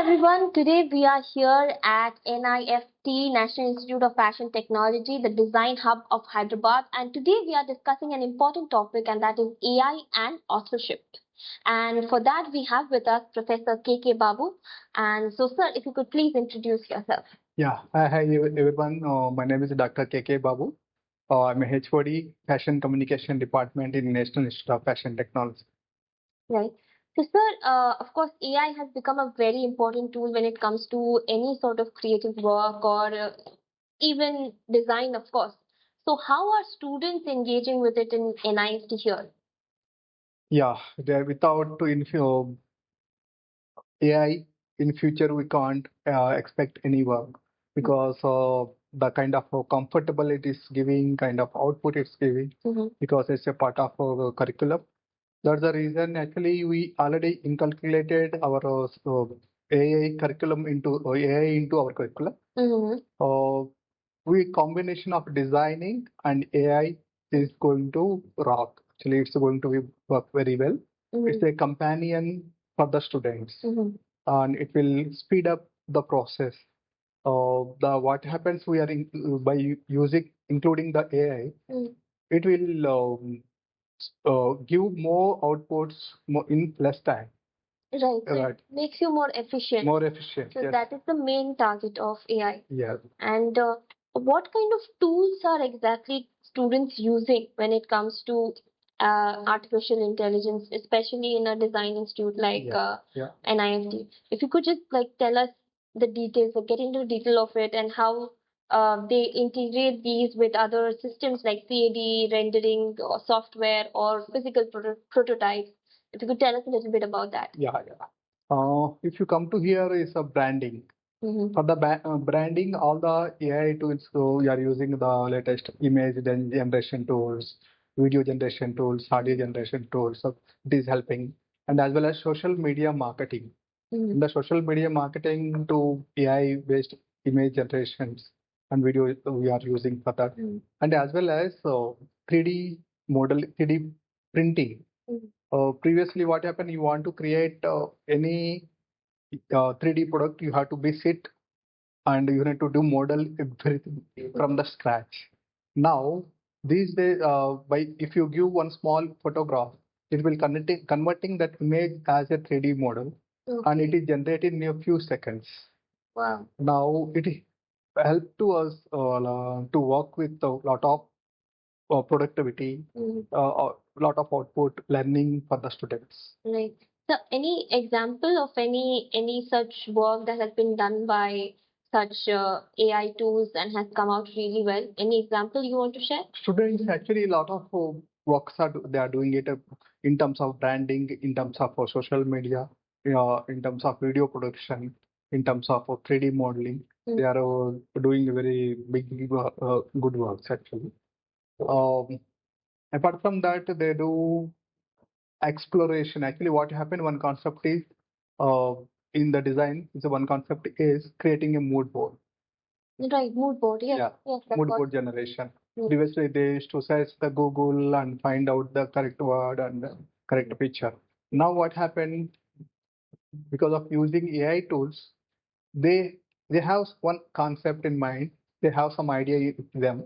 everyone, today we are here at NIFT National Institute of Fashion Technology, the design hub of Hyderabad, and today we are discussing an important topic, and that is AI and authorship. And for that we have with us Professor KK Babu. And so sir, if you could please introduce yourself. Yeah, hi everyone. My name is Dr. KK Babu. I'm a HOD Fashion Communication Department in National Institute of Fashion Technology. Right. So, sir, of course, AI has become a very important tool when it comes to any sort of creative work or even design, of course. So, how are students engaging with it in NIST here? Yeah, without AI in future we can't expect any work because the kind of comfortable it is giving, kind of output it's giving, because it's a part of our curriculum. That's the reason actually we already inculcated our AI curriculum into AI into our curriculum. We combination of designing and AI is going to rock. Actually, it's going to work very well. It's a companion for the students, and it will speed up the process. The what happens we are by using including the AI, it will give more outputs more in less time. Right. It makes you more efficient. More efficient. So Yes. that is the main target of AI. Yeah. And what kind of tools are exactly students using when it comes to artificial intelligence, especially in a design institute like NIFT? If you could just like tell us the details, or get into the detail of it, and how they integrate these with other systems like CAD, rendering, or software, or physical prototypes. If you could tell us a little bit about that. Yeah. If you come to here is a branding. For the branding, all the AI tools, so we are using the latest image generation tools, video generation tools, audio generation tools. So it is helping, and as well as social media marketing. In the social media marketing to AI-based image generations and video we are using for that, and as well as 3D model, 3D printing. Previously, what happened? You want to create any 3D product, you have to be sit and you need to do model everything from the scratch. Now, these days, by if you give one small photograph, it will converting that image as a 3D model, and it is generated in a few seconds. Wow. Now, it help to us to work with a lot of productivity, a lot of output, learning for the students. Right. So, any example of any such work that has been done by such AI tools and has come out really well? Any example you want to share? Students actually a lot of works they are doing it in terms of branding, in terms of social media, in terms of video production, in terms of 3D modeling. They are doing very big good works actually. Apart from that, they do exploration. Actually, what happened? One concept is uh, in the design. So one concept is creating a mood board. Right, mood board. Yes, Yeah, yes, mood board generation. Previously, they used to search the Google and find out the correct word and the correct picture. Now, what happened because of using AI tools, they they have one concept in mind. They have some idea in them.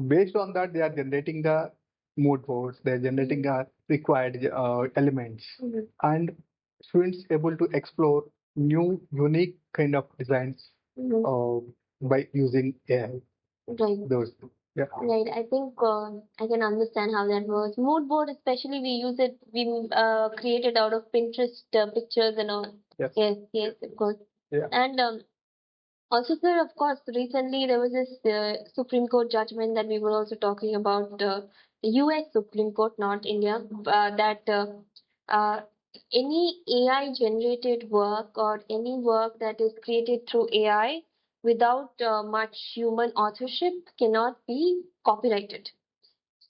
Based on that, they are generating the mood boards. They are generating the required elements, and students able to explore new, unique kind of designs by using AI. Right. Those, yeah. Right. I think I can understand how that works. Mood board, especially, we use it. We create it out of Pinterest pictures and all. Yes. Yes. Yes. Of course. Yeah. And also, sir, of course, recently there was this Supreme Court judgment that we were also talking about, the US Supreme Court, not India, that uh, any AI generated work or any work that is created through AI without much human authorship cannot be copyrighted.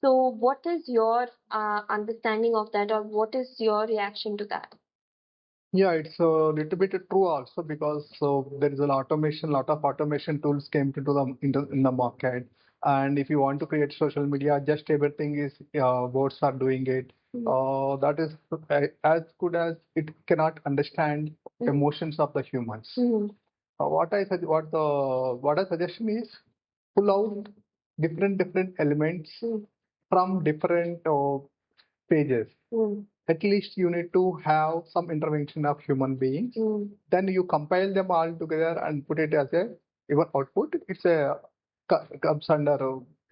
So, what is your understanding of that, or what is your reaction to that? Yeah, it's a little bit true also because there is a lot of automation tools came into in the market. And if you want to create social media, just everything is bots are doing it. That is as good as it cannot understand emotions of the humans. What I suggestion is pull out different elements from different pages. At least you need to have some intervention of human beings. Then you compile them all together and put it as a your output. It's a comes under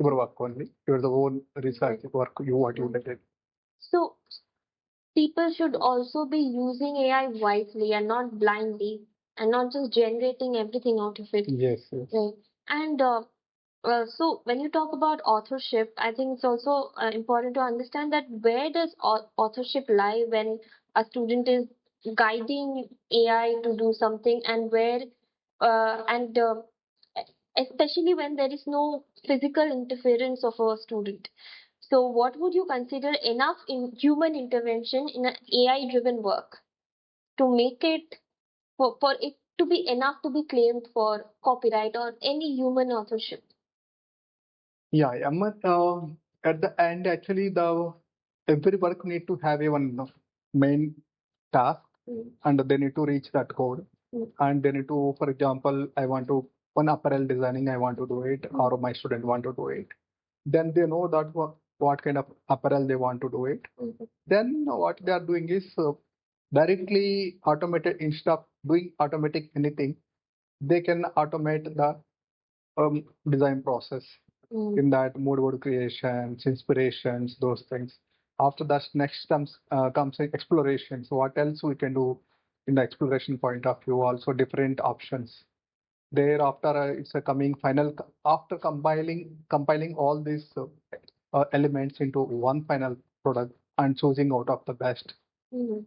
your work only. Your the own research work. What you did. So people should also be using AI wisely and not blindly, and not just generating everything out of it. Yes, yes. Right. And so when you talk about authorship, I think it's also important to understand that where does authorship lie when a student is guiding AI to do something, and where and especially when there is no physical interference of a student. So what would you consider enough in human intervention in an AI-driven work to make it for it to be enough to be claimed for copyright or any human authorship? Yeah, Ahmed, at the end, actually, the every work need to have a one main task, and they need to reach that code, and they need to, for example, I want to one apparel designing, I want to do it, or my student want to do it. Then they know that what kind of apparel they want to do it. Then what they are doing is directly automated instead of doing automatic anything, they can automate the design process. In that mood board creations, inspirations, those things. After that, next comes in exploration. So what else we can do in the exploration point of view? Also different options. Thereafter, it's a coming final after compiling all these elements into one final product and choosing out of the best.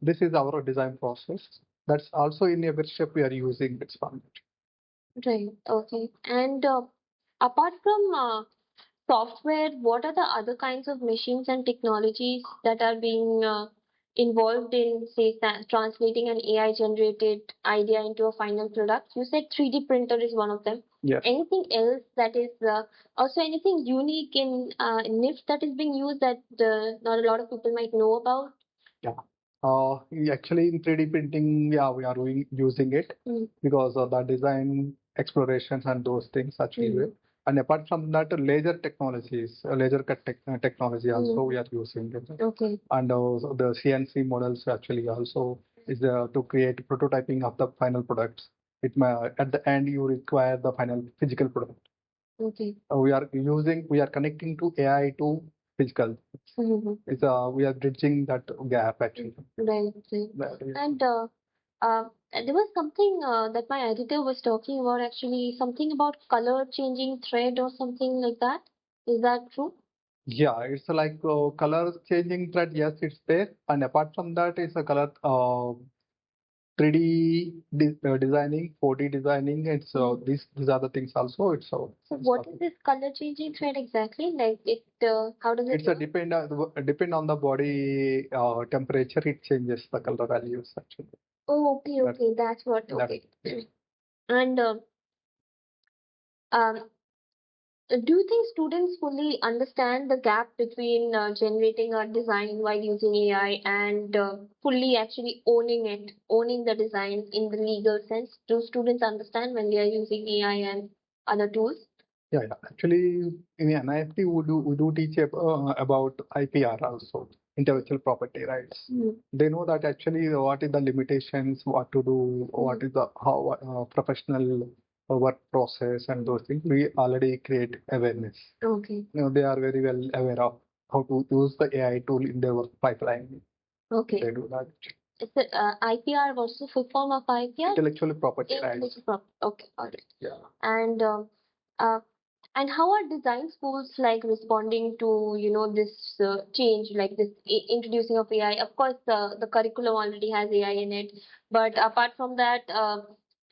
This is our design process. That's also in every step we are using this one. Right. Okay. And apart from software, what are the other kinds of machines and technologies that are being involved in, say, translating an AI-generated idea into a final product? You said 3D printer is one of them. Yes. Anything else that is also anything unique in NIFT that is being used that not a lot of people might know about? Yeah. Actually, in 3D printing, yeah, we are using it because of the design explorations and those things actually. And apart from that, laser technologies, laser cut technology also we are using it. Okay. And the CNC models actually also is to create prototyping of the final products. It may, at the end you require the final physical product. Okay. We are connecting to AI to physical. It's we are bridging that gap actually. Right. And there was something that my editor was talking about actually, something about color changing thread or something like that. Is that true? Yeah, it's like color changing thread. Yes, it's there. And apart from that, it's a color 3D designing, 4D designing. It's these are the things also. It's so what is this color changing thread exactly? Like it, how does it? It's work? Depend on the body temperature. It changes the color values actually. Oh, okay. That's what. Okay. And um, do you think students fully understand the gap between generating a design while using AI and fully actually owning the design in the legal sense? Do students understand when they are using AI and other tools? Yeah, yeah. Actually, in NIFT, we do teach about IPR also, intellectual property rights. They know that actually what is the limitations, what to do, what is the how professional work process and those things. We already create awareness. Okay. They are very well aware of how to use the AI tool in their work pipeline. Okay. They do that. Is it IPR was the full form of IPR? Intellectual property rights. Intellectual property. Okay, all right. Yeah. And uh, and how are design schools like responding to this change, like this introducing of AI? Of course, the curriculum already has AI in it, but apart from that,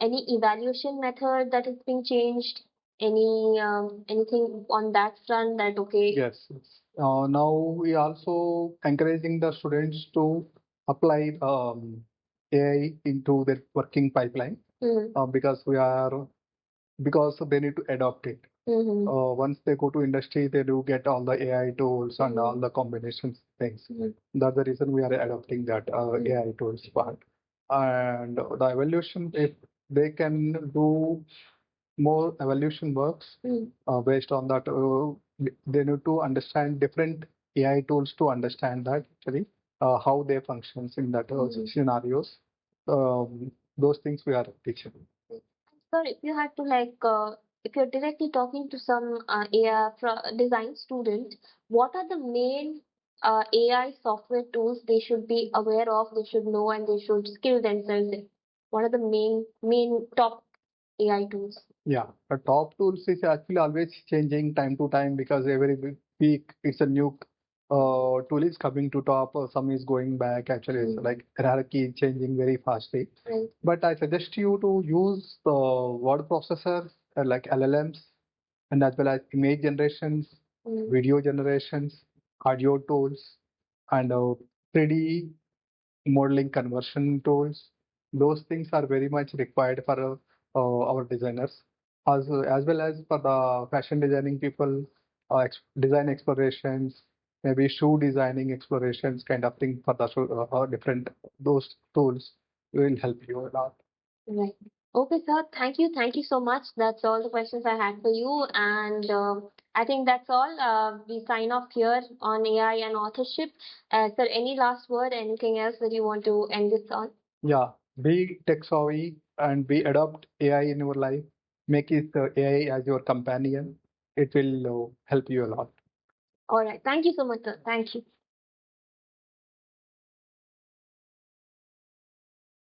any evaluation method that is being changed? Anything on that front that okay? Yes. Yes. Now we also encouraging the students to apply AI into their working pipeline because they need to adopt it. Once they go to industry, they do get all the AI tools and all the combinations things. That's the reason we are adopting that AI tools part. And the evaluation, if they can do more evaluation works based on that, they need to understand different AI tools to understand that actually how they functions in that scenarios. Those things we are teaching. Sir, if you had to if you're directly talking to some AI design student, what are the main AI software tools they should be aware of, they should know, and they should skill themselves in? What are the main top AI tools? Yeah, the top tools is actually always changing time to time because every week it's a new tool is coming to top or some is going back. Actually, it's like hierarchy is changing very fastly. Right. But I suggest you to use the word processor like LLMs and as well as image generations, video generations, audio tools, and 3D modeling conversion tools. Those things are very much required for our designers, as well as for the fashion designing people, design explorations, maybe shoe designing explorations, kind of thing for the different those tools will help you a lot. Right. Okay, sir. Thank you. Thank you so much. That's all the questions I had for you. And I think that's all. We sign off here on AI and authorship. Sir, any last word, anything else that you want to end this on? Yeah, be tech savvy and be adopt AI in your life. Make it AI as your companion. It will help you a lot. All right. Thank you so much, sir. Thank you.